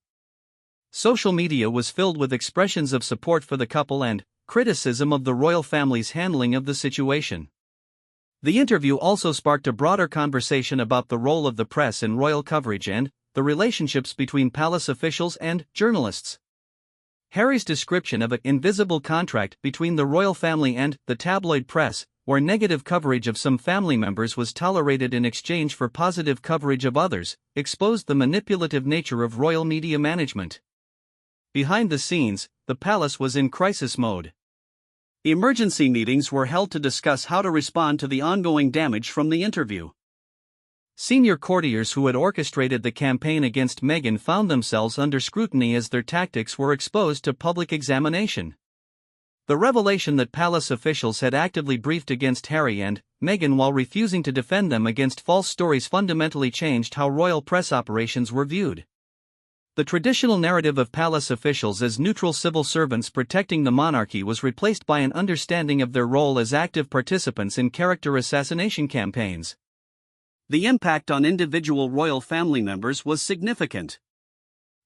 Social media was filled with expressions of support for the couple and criticism of the royal family's handling of the situation. The interview also sparked a broader conversation about the role of the press in royal coverage and the relationships between palace officials and journalists. Harry's description of an invisible contract between the royal family and the tabloid press, where negative coverage of some family members was tolerated in exchange for positive coverage of others, exposed the manipulative nature of royal media management. Behind the scenes, the palace was in crisis mode. Emergency meetings were held to discuss how to respond to the ongoing damage from the interview. Senior courtiers who had orchestrated the campaign against Meghan found themselves under scrutiny as their tactics were exposed to public examination. The revelation that palace officials had actively briefed against Harry and Meghan while refusing to defend them against false stories fundamentally changed how royal press operations were viewed. The traditional narrative of palace officials as neutral civil servants protecting the monarchy was replaced by an understanding of their role as active participants in character assassination campaigns. The impact on individual royal family members was significant.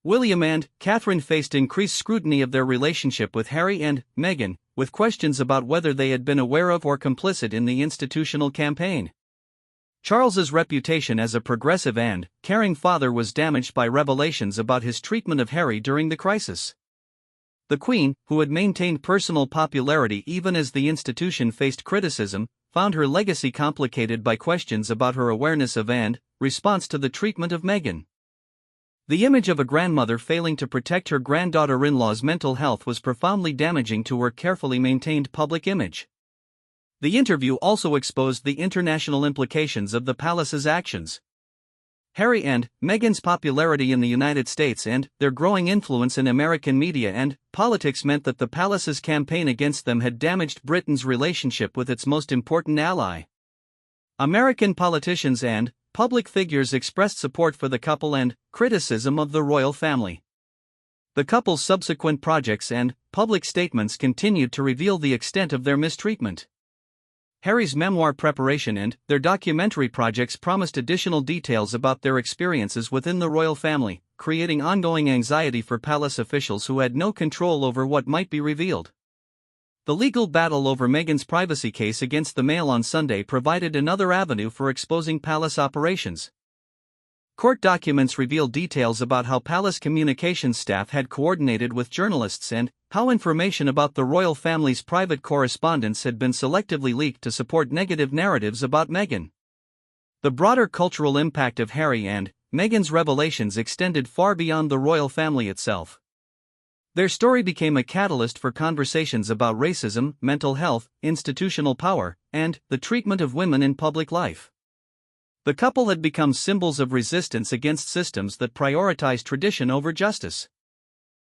William and Catherine faced increased scrutiny of their relationship with Harry and Meghan, with questions about whether they had been aware of or complicit in the institutional campaign. Charles's reputation as a progressive and caring father was damaged by revelations about his treatment of Harry during the crisis. The Queen, who had maintained personal popularity even as the institution faced criticism, found her legacy complicated by questions about her awareness of and response to the treatment of Meghan. The image of a grandmother failing to protect her granddaughter-in-law's mental health was profoundly damaging to her carefully maintained public image. The interview also exposed the international implications of the palace's actions. Harry and Meghan's popularity in the United States and their growing influence in American media and politics meant that the palace's campaign against them had damaged Britain's relationship with its most important ally. American politicians and public figures expressed support for the couple and criticism of the royal family. The couple's subsequent projects and public statements continued to reveal the extent of their mistreatment. Harry's memoir preparation and their documentary projects promised additional details about their experiences within the royal family, creating ongoing anxiety for palace officials who had no control over what might be revealed. The legal battle over Meghan's privacy case against the Mail on Sunday provided another avenue for exposing palace operations. Court documents revealed details about how palace communications staff had coordinated with journalists and how information about the royal family's private correspondence had been selectively leaked to support negative narratives about Meghan. The broader cultural impact of Harry and Meghan's revelations extended far beyond the royal family itself. Their story became a catalyst for conversations about racism, mental health, institutional power, and the treatment of women in public life. The couple had become symbols of resistance against systems that prioritize tradition over justice.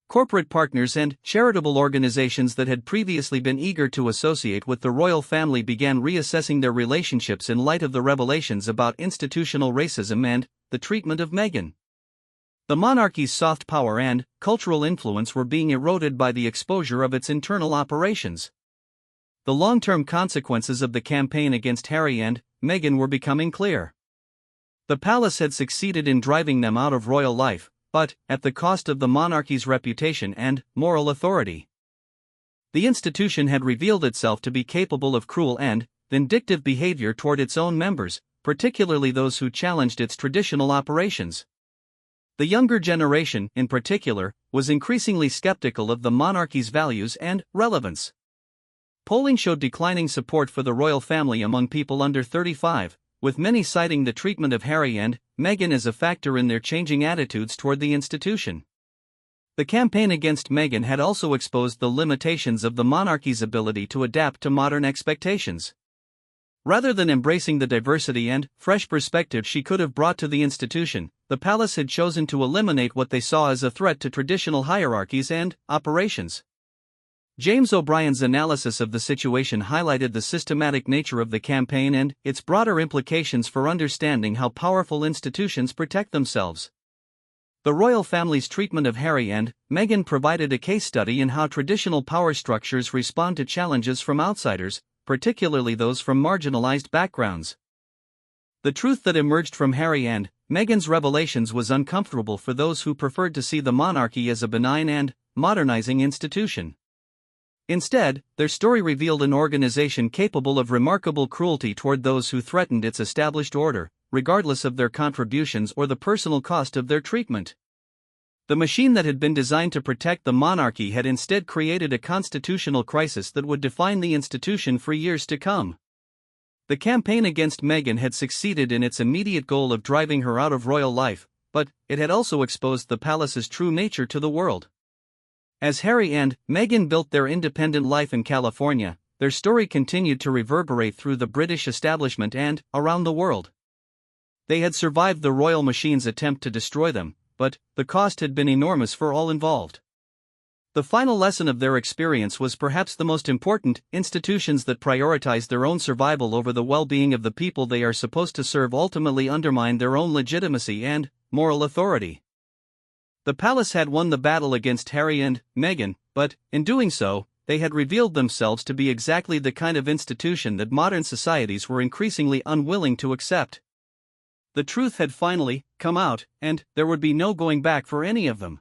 Corporate partners and charitable organizations that had previously been eager to associate with the royal family began reassessing their relationships in light of the revelations about institutional racism and the treatment of Meghan. The monarchy's soft power and cultural influence were being eroded by the exposure of its internal operations. The long-term consequences of the campaign against Harry and Meghan were becoming clear. The palace had succeeded in driving them out of royal life, but at the cost of the monarchy's reputation and moral authority. The institution had revealed itself to be capable of cruel and vindictive behavior toward its own members, particularly those who challenged its traditional operations. The younger generation, in particular, was increasingly skeptical of the monarchy's values and relevance. Polling showed declining support for the royal family among people under 35, with many citing the treatment of Harry and Meghan as a factor in their changing attitudes toward the institution. The campaign against Meghan had also exposed the limitations of the monarchy's ability to adapt to modern expectations. Rather than embracing the diversity and fresh perspective she could have brought to the institution, the palace had chosen to eliminate what they saw as a threat to traditional hierarchies and operations. James O'Brien's analysis of the situation highlighted the systematic nature of the campaign and its broader implications for understanding how powerful institutions protect themselves. The royal family's treatment of Harry and Meghan provided a case study in how traditional power structures respond to challenges from outsiders, particularly those from marginalized backgrounds. The truth that emerged from Harry and Meghan's revelations was uncomfortable for those who preferred to see the monarchy as a benign and modernizing institution. Instead, their story revealed an organization capable of remarkable cruelty toward those who threatened its established order, regardless of their contributions or the personal cost of their treatment. The machine that had been designed to protect the monarchy had instead created a constitutional crisis that would define the institution for years to come. The campaign against Meghan had succeeded in its immediate goal of driving her out of royal life, but it had also exposed the palace's true nature to the world. As Harry and Meghan built their independent life in California, their story continued to reverberate through the British establishment and around the world. They had survived the royal machine's attempt to destroy them, but the cost had been enormous for all involved. The final lesson of their experience was perhaps the most important: institutions that prioritize their own survival over the well-being of the people they are supposed to serve ultimately undermine their own legitimacy and moral authority. The palace had won the battle against Harry and Meghan, but, in doing so, they had revealed themselves to be exactly the kind of institution that modern societies were increasingly unwilling to accept. The truth had finally come out, and there would be no going back for any of them.